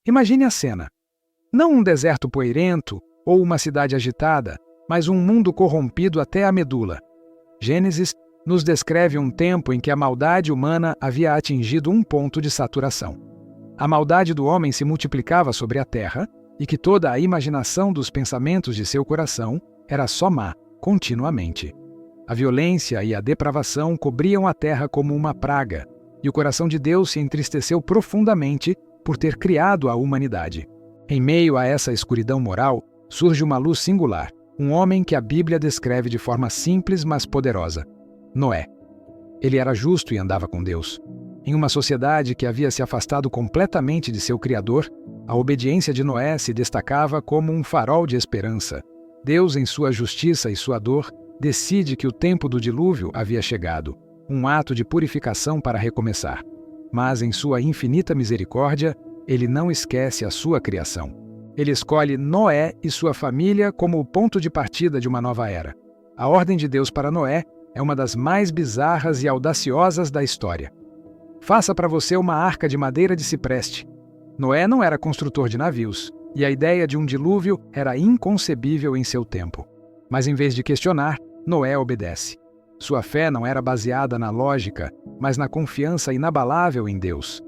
Imagine a cena. Não um deserto poeirento ou uma cidade agitada, mas um mundo corrompido até a medula. Gênesis nos descreve um tempo em que a maldade humana havia atingido um ponto de saturação. A maldade do homem se multiplicava sobre a terra e que toda a imaginação dos pensamentos de seu coração era só má, continuamente. A violência e a depravação cobriam a terra como uma praga, e o coração de Deus se entristeceu profundamente por ter criado a humanidade. Em meio a essa escuridão moral, surge uma luz singular, um homem que a Bíblia descreve de forma simples, mas poderosa: Noé. Ele era justo e andava com Deus. Em uma sociedade que havia se afastado completamente de seu Criador, a obediência de Noé se destacava como um farol de esperança. Deus, em sua justiça e sua dor, decide que o tempo do dilúvio havia chegado, um ato de purificação para recomeçar. Mas, em sua infinita misericórdia, ele não esquece a sua criação. Ele escolhe Noé e sua família como o ponto de partida de uma nova era. A ordem de Deus para Noé é uma das mais bizarras e audaciosas da história. Faça para você uma arca de madeira de cipreste. Noé não era construtor de navios, e a ideia de um dilúvio era inconcebível em seu tempo. Mas em vez de questionar, Noé obedece. Sua fé não era baseada na lógica, mas na confiança inabalável em Deus.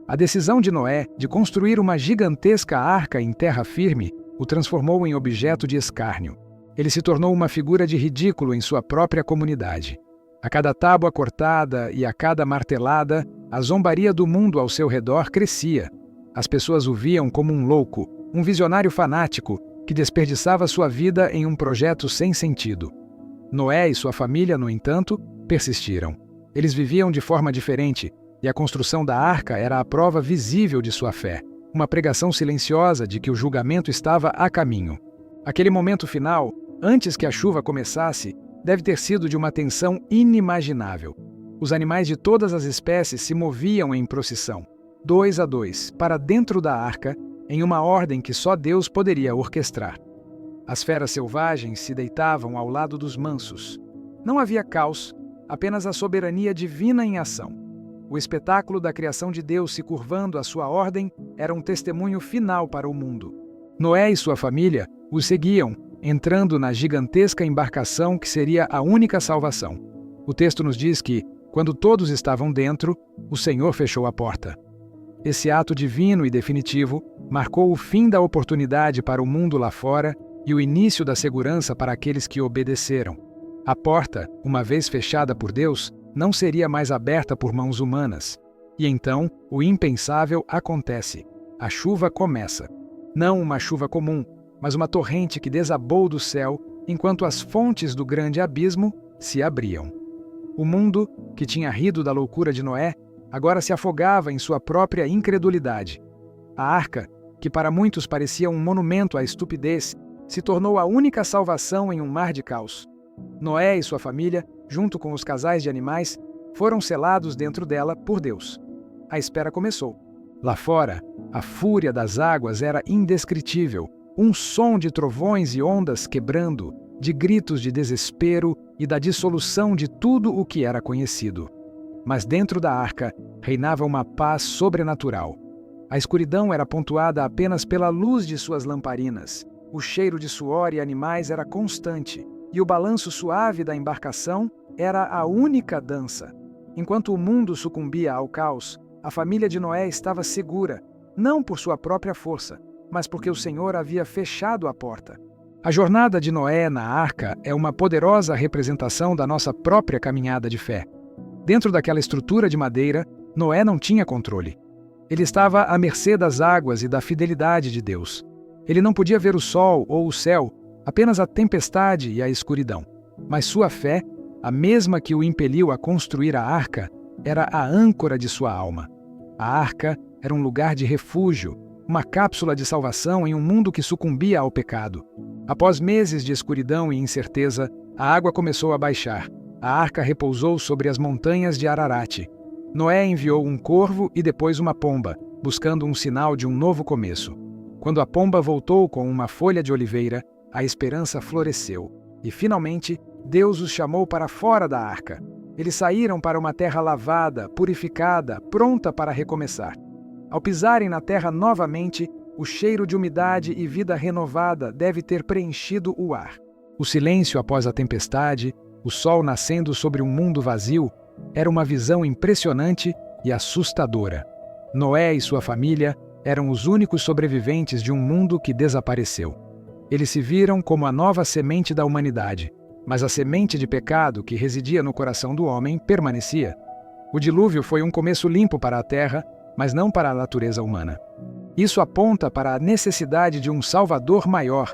A decisão de Noé de construir uma gigantesca arca em terra firme o transformou em objeto de escárnio. Ele se tornou uma figura de ridículo em sua própria comunidade. A cada tábua cortada e a cada martelada, a zombaria do mundo ao seu redor crescia. As pessoas o viam como um louco, um visionário fanático que desperdiçava sua vida em um projeto sem sentido. Noé e sua família, no entanto, persistiram. Eles viviam de forma diferente, e a construção da arca era a prova visível de sua fé, uma pregação silenciosa de que o julgamento estava a caminho. Aquele momento final, antes que a chuva começasse, deve ter sido de uma tensão inimaginável. Os animais de todas as espécies se moviam em procissão, 2 a 2, para dentro da arca, em uma ordem que só Deus poderia orquestrar. As feras selvagens se deitavam ao lado dos mansos. Não havia caos, apenas a soberania divina em ação. O espetáculo da criação de Deus se curvando à sua ordem era um testemunho final para o mundo. Noé e sua família os seguiam, entrando na gigantesca embarcação que seria a única salvação. O texto nos diz que, quando todos estavam dentro, o Senhor fechou a porta. Esse ato divino e definitivo marcou o fim da oportunidade para o mundo lá fora e o início da segurança para aqueles que obedeceram. A porta, uma vez fechada por Deus, não seria mais aberta por mãos humanas. E então, o impensável acontece. A chuva começa. Não uma chuva comum, mas uma torrente que desabou do céu enquanto as fontes do grande abismo se abriam. O mundo, que tinha rido da loucura de Noé, agora se afogava em sua própria incredulidade. A arca, que para muitos parecia um monumento à estupidez, se tornou a única salvação em um mar de caos. Noé e sua família, junto com os casais de animais, foram selados dentro dela por Deus. A espera começou. Lá fora, a fúria das águas era indescritível, um som de trovões e ondas quebrando, de gritos de desespero e da dissolução de tudo o que era conhecido. Mas dentro da arca reinava uma paz sobrenatural. A escuridão era pontuada apenas pela luz de suas lamparinas. O cheiro de suor e animais era constante, e o balanço suave da embarcação era a única dança. Enquanto o mundo sucumbia ao caos, a família de Noé estava segura, não por sua própria força, mas porque o Senhor havia fechado a porta. A jornada de Noé na arca é uma poderosa representação da nossa própria caminhada de fé. Dentro daquela estrutura de madeira, Noé não tinha controle. Ele estava à mercê das águas e da fidelidade de Deus. Ele não podia ver o sol ou o céu, apenas a tempestade e a escuridão. Mas sua fé, a mesma que o impeliu a construir a arca, era a âncora de sua alma. A arca era um lugar de refúgio, uma cápsula de salvação em um mundo que sucumbia ao pecado. Após meses de escuridão e incerteza, a água começou a baixar. A arca repousou sobre as montanhas de Ararat. Noé enviou um corvo e depois uma pomba, buscando um sinal de um novo começo. Quando a pomba voltou com uma folha de oliveira, a esperança floresceu. E, finalmente, Deus os chamou para fora da arca. Eles saíram para uma terra lavada, purificada, pronta para recomeçar. Ao pisarem na terra novamente, o cheiro de umidade e vida renovada deve ter preenchido o ar. O silêncio após a tempestade, o sol nascendo sobre um mundo vazio, era uma visão impressionante e assustadora. Noé e sua família eram os únicos sobreviventes de um mundo que desapareceu. Eles se viram como a nova semente da humanidade, mas a semente de pecado que residia no coração do homem permanecia. O dilúvio foi um começo limpo para a terra, mas não para a natureza humana. Isso aponta para a necessidade de um Salvador maior,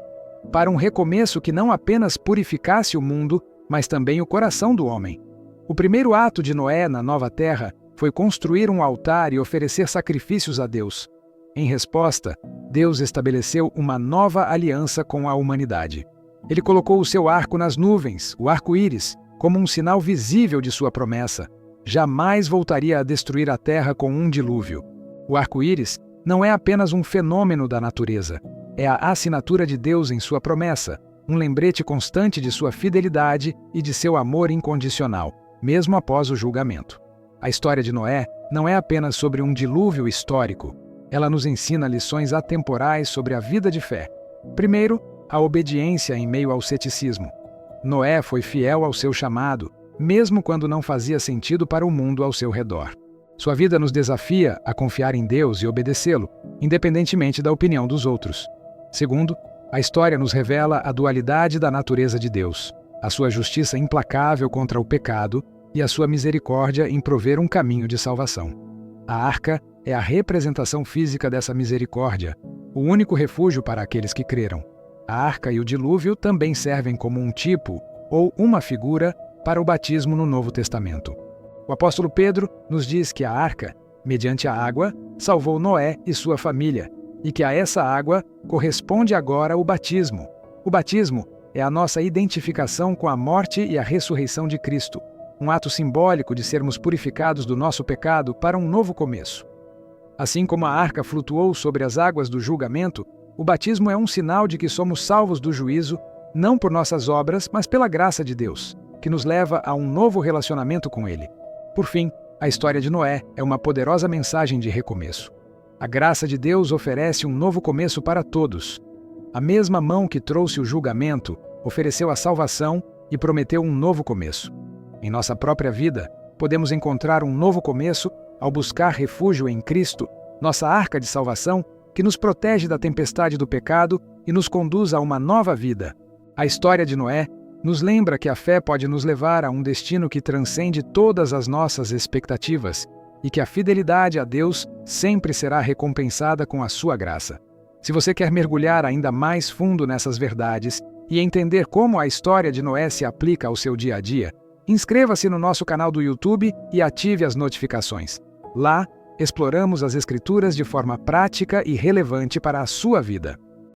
para um recomeço que não apenas purificasse o mundo, mas também o coração do homem. O primeiro ato de Noé na nova terra foi construir um altar e oferecer sacrifícios a Deus. Em resposta, Deus estabeleceu uma nova aliança com a humanidade. Ele colocou o seu arco nas nuvens, o arco-íris, como um sinal visível de sua promessa. Jamais voltaria a destruir a terra com um dilúvio. O arco-íris não é apenas um fenômeno da natureza, é a assinatura de Deus em sua promessa, um lembrete constante de sua fidelidade e de seu amor incondicional, mesmo após o julgamento. A história de Noé não é apenas sobre um dilúvio histórico. Ela nos ensina lições atemporais sobre a vida de fé. Primeiro, a obediência em meio ao ceticismo. Noé foi fiel ao seu chamado, mesmo quando não fazia sentido para o mundo ao seu redor. Sua vida nos desafia a confiar em Deus e obedecê-lo, independentemente da opinião dos outros. Segundo, a história nos revela a dualidade da natureza de Deus, a sua justiça implacável contra o pecado e a sua misericórdia em prover um caminho de salvação. A arca é a representação física dessa misericórdia, o único refúgio para aqueles que creram. A arca e o dilúvio também servem como um tipo ou uma figura para o batismo no Novo Testamento. O apóstolo Pedro nos diz que a arca, mediante a água, salvou Noé e sua família, e que a essa água corresponde agora o batismo. O batismo é a nossa identificação com a morte e a ressurreição de Cristo, um ato simbólico de sermos purificados do nosso pecado para um novo começo. Assim como a arca flutuou sobre as águas do julgamento, o batismo é um sinal de que somos salvos do juízo, não por nossas obras, mas pela graça de Deus, que nos leva a um novo relacionamento com Ele. Por fim, a história de Noé é uma poderosa mensagem de recomeço. A graça de Deus oferece um novo começo para todos. A mesma mão que trouxe o julgamento ofereceu a salvação e prometeu um novo começo. Em nossa própria vida, podemos encontrar um novo começo ao buscar refúgio em Cristo, nossa arca de salvação, que nos protege da tempestade do pecado e nos conduz a uma nova vida. A história de Noé nos lembra que a fé pode nos levar a um destino que transcende todas as nossas expectativas e que a fidelidade a Deus sempre será recompensada com a sua graça. Se você quer mergulhar ainda mais fundo nessas verdades e entender como a história de Noé se aplica ao seu dia a dia, inscreva-se no nosso canal do YouTube e ative as notificações. Lá, exploramos as Escrituras de forma prática e relevante para a sua vida.